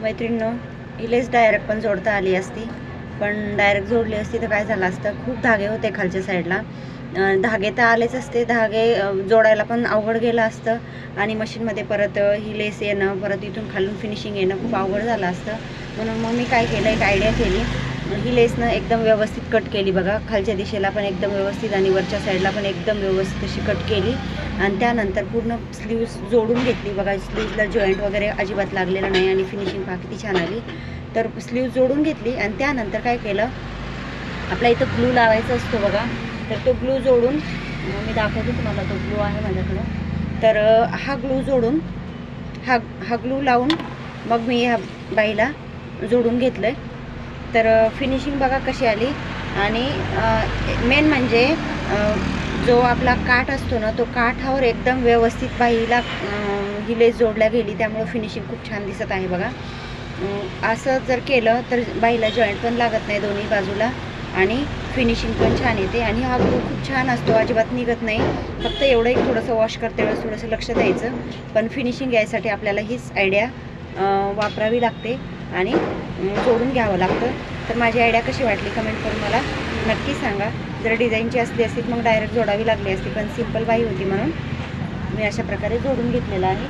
मैत्रिणींनो, हिलेच डायरेक्ट पण जोडता आली असती, पण डायरेक्ट जोडली असती तर काय झालं असतं, खूप धागे होते खालच्या साईडला. धागे तर आलेच असते, धागे जोडायला पण अवघड गेलं असतं आणि मशीनमध्ये परत ही लेस येणं, परत इथून खालून फिनिशिंग येणं खूप अवघड झालं असतं. म्हणून मग मी काय केलं, एक आयडिया केली. ही लेसनं एकदम व्यवस्थित कट केली बघा, खालच्या दिशेला पण एकदम व्यवस्थित आणि वरच्या साईडला पण एकदम व्यवस्थित अशी कट केली. आणि त्यानंतर पूर्ण स्लीव्स जोडून घेतली बघा. स्लीव्सला जॉईंट वगैरे अजिबात लागलेलं नाही आणि फिनिशिंग पहा किती छान आली. तर स्लीव्स जोडून घेतली आणि त्यानंतर काय केलं, आपला इथं ग्लू लावायचा असतो बघा, तर तो ग्लू जोडून मी दाखवते तुम्हाला. तो ग्लू आहे माझ्याकडं. तर हा ग्लू जोडून हा ग्लू लावून मग मी ह्या बाईला जोडून घेतलं आहे. तर फिनिशिंग बघा कशी आली. आणि मेन म्हणजे जो आपला काठ असतो ना, तो काठावर एकदम व्यवस्थित बाईला ही लेस जोडल्या गेली, त्यामुळे फिनिशिंग खूप छान दिसत आहे बघा. असं जर केलं तर बाईला जॉईंट पण लागत नाही दोन्ही बाजूला आणि फिनिशिंग पण छान येते. आणि हा ग्लू खूप छान असतो, अजिबात निघत नाही. फक्त एवढं एक थोडंसं वॉश करते वेळेस थोडंसं लक्ष द्यायचं, पण फिनिशिंग यायसाठी आपल्याला हीच आयडिया वापरावी लागते आणि जोडून घ्यावं लागतं. तर माझी आयडिया कशी वाटली कमेंट करून मला नक्की सांगा. जर डिझाईनची असली असती मग डायरेक्ट जोडावी लागली असती, पण सिंपल बाई होती म्हणून मी अशा प्रकारे जोडून घेतलेलं आहे.